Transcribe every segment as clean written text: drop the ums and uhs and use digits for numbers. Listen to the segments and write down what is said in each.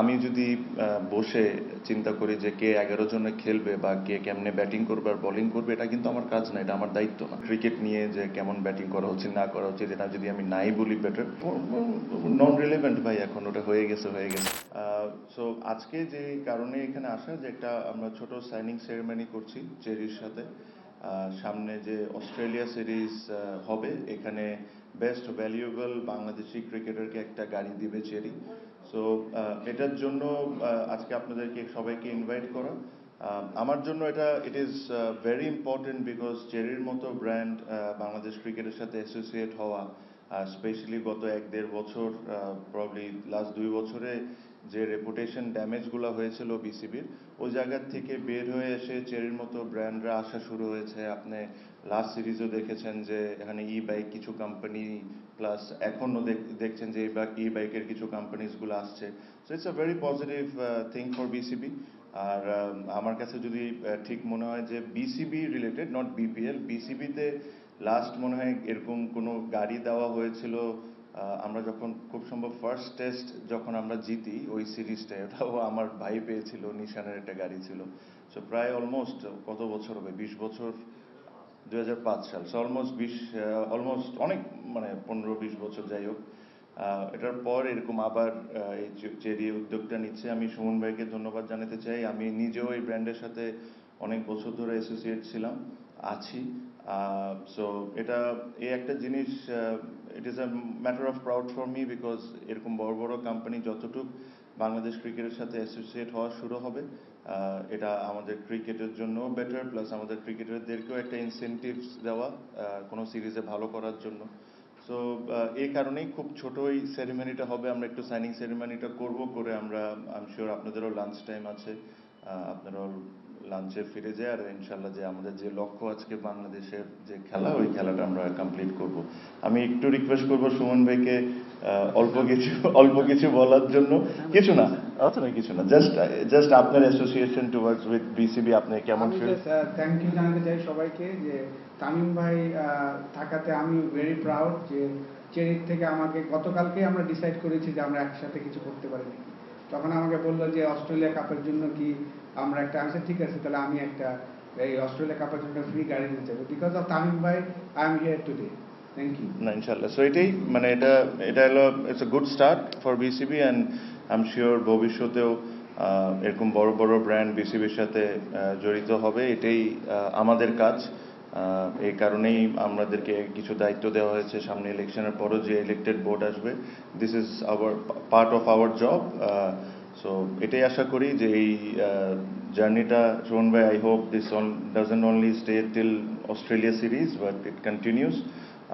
আমি যদি বসে চিন্তা করি যে কে 11 জনে খেলবে বা কে কেমনে ব্যাটিং করবে আর বোলিং করবে, এটা কিন্তু আমার কাজ না, এটা আমার দায়িত্ব না। ক্রিকেট নিয়ে যে কেমন ব্যাটিং করা উচিত না করা উচিত, এটা যদি আমি নাই বলি বেটার, নন রিলেভেন্ট ভাই, এখন ওটা হয়ে গেছে হয়ে গেছে। সো আজকে যে কারণে এখানে আসা, যে একটা আমরা ছোট সাইনিং সেরেমনি করছি চেরির সাথে। সামনে যে অস্ট্রেলিয়া সিরিজ হবে, এখানে বেস্ট ভ্যালুয়েবল বাংলাদেশি ক্রিকেটারকে একটা গাড়ি দিবে চেরি। সো এটার জন্য আজকে আপনাদেরকে সবাইকে ইনভাইট করা। আমার জন্য এটা it is very important, because চেরির মতো ব্র্যান্ড বাংলাদেশ ক্রিকেটের সাথে অ্যাসোসিয়েট হওয়া, স্পেশালি গত 1-1.5 বছর, প্রবলি লাস্ট 2 বছরে যে রেপুটেশন ড্যামেজগুলো হয়েছিল বিসিবির, ওই জায়গার থেকে বের হয়ে এসে চেরির মতো ব্র্যান্ডরা আসা শুরু হয়েছে। আপনি লাস্ট সিরিজও দেখেছেন যে এখানে ই বাইক কিছু কোম্পানি, প্লাস এখনও দেখছেন যে ই বাইকের কিছু কোম্পানিজগুলো আসছে। So it's a very positive thing for BCB. আর আমার কাছে যদি ঠিক মনে হয় যে বিসিবি রিলেটেড, নট বিপিএল, বিসিবিতে লাস্ট মনে হয় এরকম কোনো গাড়ি দেওয়া হয়েছিল আমরা যখন খুব সম্ভব ফার্স্ট টেস্ট যখন আমরা জিতি ওই সিরিজটা, ওটাও আমার ভাই পেয়েছিল, নিশানের একটা গাড়ি ছিল। সো প্রায় অলমোস্ট কত বছর হবে, 20 বছর, 2005 সাল, সো অলমোস্ট অনেক, মানে 15-20 বছর যাই হোক। এটার পর এরকম আবার এই চেরি উদ্যোগটা নিচ্ছে। আমি সুমন ভাইকে ধন্যবাদ জানাতে চাই। আমি নিজেও এই ব্র্যান্ডের সাথে অনেক বছর ধরে অ্যাসোসিয়েট ছিলাম, আছি। সো এটা এই একটা জিনিস, it is a matter of proud for me, because এরকম বড় বড় কোম্পানি যতটুক বাংলাদেশ ক্রিকেটের সাথে অ্যাসোসিয়েট হওয়া শুরু হবে, এটা আমাদের ক্রিকেটের জন্য বেটার, প্লাস আমাদের ক্রিকেটারদেরকেও একটা ইনসেনটিভস দেওয়া কোনো সিরিজে ভালো করার জন্য। সো এই কারণেই খুব ছোট এই সেরিমনিটা হবে। আমরা একটু সাইনিং সেরিমনিটা করব, করে আমরা আই এম শিওর আপনাদেরও লাঞ্চ টাইম আছে, আপনারাও লাঞ্চে ফিরে যায়, আর ইনশাল্লাহ যে আমাদের যে লক্ষ্য আজকে বাংলাদেশের যে খেলা, ওই খেলাটা আমরা কমপ্লিট করব। আমি একটু রিকোয়েস্ট করব সুমন ভাইকে অল্প কিছু বলার জন্য। কিছু না, কিছু না, জাস্ট আপনার অ্যাসোসিয়েশন টুয়ার্ডস উইথ বিসিবি, আপনি কেমন ফিল? থ্যাংক ইউ জানাতে চাই সবাইকে যে তামিম ভাই থাকাতে আমি ভেরি প্রাউড যে চেরির থেকে আমাকে গতকালকে আমরা ডিসাইড করেছি যে আমরা একসাথে কিছু করতে পারি নাকি। তখন আমাকে বললো যে অস্ট্রেলিয়া কাপের জন্য কি আমরা একটা আছে, ঠিক আছে তাহলে আমি একটা এই অস্ট্রেলিয়া কাপের জন্য ফ্রি গাড়ি দিতে চাই, বিকজ অফ তামিম ভাই I am here today. Thank you. না, ইনশাল্লাহ। সো এটাই, মানে এটা হলো it's a good start for BCB, and I am sure ভবিষ্যতেও এরকম বড় বড় ব্র্যান্ড বিসিবির সাথে জড়িত হবে। এটাই আমাদের কাজ। এই কারণেই আমাদেরকে কিছু দায়িত্ব দেওয়া হয়েছে। সামনে ইলেকশনের পরও যে ইলেক্টেড বোর্ড আসবে, this is our part of our job. So এটাই আশা করি যে এই জার্নিটা, শোন ভাই, I hope this doesn't only stay till Australia series, but it continues.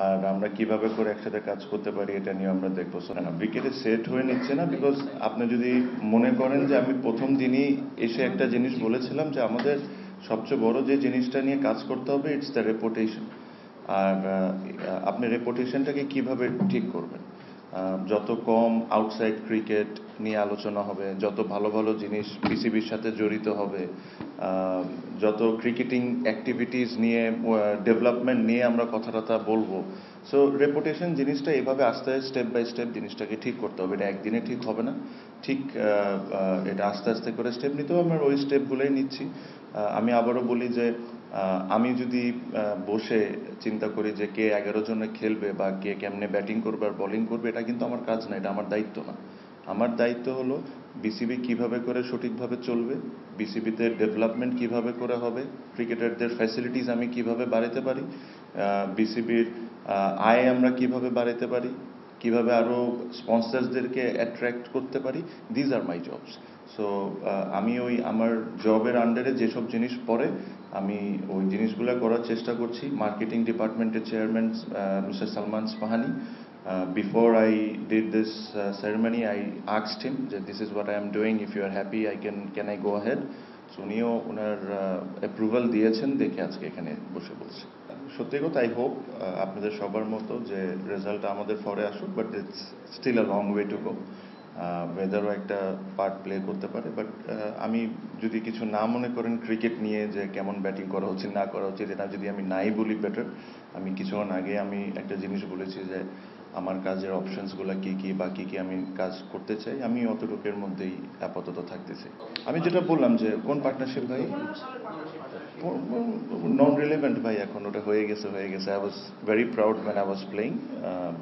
আর আমরা কিভাবে করে একসাথে কাজ করতে পারি, এটা নিয়ে আমরা দেখবো। না, উইকেটে সেট হয়ে নিচ্ছে না, বিকজ আপনি যদি মনে করেন যে আমি প্রথম দিনই এসে একটা জিনিস বলেছিলাম যে আমাদের সবচেয়ে বড় যে জিনিসটা নিয়ে কাজ করতে হবে, ইটস দ্য রেপুটেশন। আর আপনি রেপুটেশনটাকে কিভাবে ঠিক করবেন? যত কম আউটসাইড ক্রিকেট নিয়ে আলোচনা হবে, যত ভালো ভালো জিনিস বিসিবির সাথে জড়িত হবে, যত ক্রিকেটিং অ্যাক্টিভিটিস নিয়ে, ডেভেলপমেন্ট নিয়ে আমরা কথা বলবো। সো রেপুটেশন জিনিসটা এভাবে আস্তে আস্তে স্টেপ বাই স্টেপ জিনিসটাকে ঠিক করতে হবে। এটা একদিনে ঠিক হবে না, ঠিক এটা আস্তে আস্তে করে স্টেপ নিতে হবে। আমরা ওই স্টেপগুলোই নিচ্ছি। আমি আবারও বলি যে আমি যদি বসে চিন্তা করি যে কে 11 জনে খেলবে বা কে কেমনে ব্যাটিং করবে আর বোলিং করবে, এটা কিন্তু আমার কাজ না, এটা আমার দায়িত্ব না। আমার দায়িত্ব হলো বিসিবি কিভাবে করে সঠিকভাবে চলবে, বিসিবিতে ডেভেলপমেন্ট কিভাবে করে হবে, ক্রিকেটারদের ফ্যাসিলিটিস আমি কিভাবে বাড়াতে পারি, বিসিবির আয় আমরা কিভাবে বাড়াতে পারি, কিভাবে আরও স্পন্সার্সদেরকে অ্যাট্রাক্ট করতে পারি। These are my jobs. So আমি ওই আমার জবের আন্ডারে যেসব জিনিস পড়ে, আমি ওই জিনিসগুলো করার চেষ্টা করছি। মার্কেটিং ডিপার্টমেন্টের chairman mister Salman Ispahani, before I did this ceremony, I asked him that this is what I am doing, if you are happy can I go ahead. So উনিও ওনার অ্যাপ্রুভাল দিয়েছেন, দেখে আজকে এখানে বসে বলছি। সত্যি কথা, আই হোপ আপনাদের সবার মতো যে রেজাল্ট আমাদের ফরে আসুক, but it's still a long way to go. ওয়েদারও একটা পার্ট প্লে করতে পারে, বাট আমি যদি কিছু না মনে করেন ক্রিকেট নিয়ে যে কেমন ব্যাটিং করা উচিত না করা উচিত, এটা যদি আমি নাই বলি বেটার। আমি কিছুক্ষণ আগে আমি একটা জিনিস বলেছি যে আমার কাজের অপশনসগুলো কী কী বা কী কী আমি কাজ করতে চাই, আমি অতটুকুর মধ্যেই আপাতত থাকতে চাই। আমি যেটা বললাম যে কোন পার্টনারশিপ ভাই, নন রিলেভেন্ট ভাই, এখন ওটা হয়ে গেছে। I was very proud when I was playing,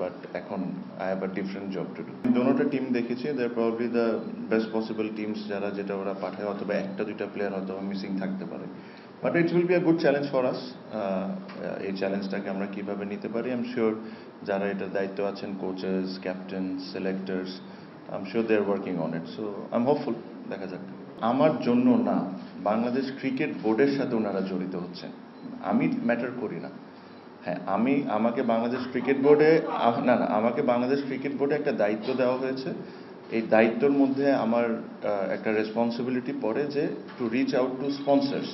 but এখন I have a different job to do. দোনোটা টিম দেখেছি, they are probably the best possible teams যেটা ওরা পাঠায়, অথবা একটা দুইটা প্লেয়ার হয়তো মিসিং থাকতে পারে, but it will be a good challenge for us. এই চ্যালেঞ্জটাকে আমরা কিভাবে নিতে পারি, আই এম শিওর যারা এটার দায়িত্ব আছেন, coaches, captain, selectors, I am sure they are working on it. So I am hopeful, দেখা যাক। আমার জন্য না, বাংলাদেশ ক্রিকেট বোর্ডের সাথে ওনারা জড়িত হচ্ছেন, আমি ম্যাটার করি না। হ্যাঁ, আমাকে বাংলাদেশ ক্রিকেট বোর্ডে আমাকে বাংলাদেশ ক্রিকেট বোর্ডে একটা দায়িত্ব দেওয়া হয়েছে। এই দায়িত্বর মধ্যে আমার একটা রেসপন্সিবিলিটি পড়ে যে to reach out to sponsors.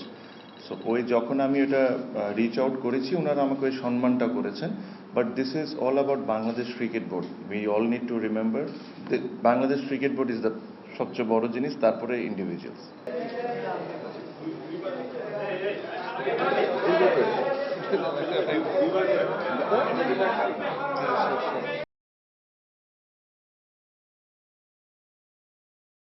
So যখন আমি এটা রিচ আউট করেছি, ওনারা আমাকে ওই সম্মানটা করেছেন। But this is all about Bangladesh cricket board. We all need to remember Bangladesh cricket board is the সবচেয়ে বড় জিনিস, তারপরে ইন্ডিভিজুয়ালস।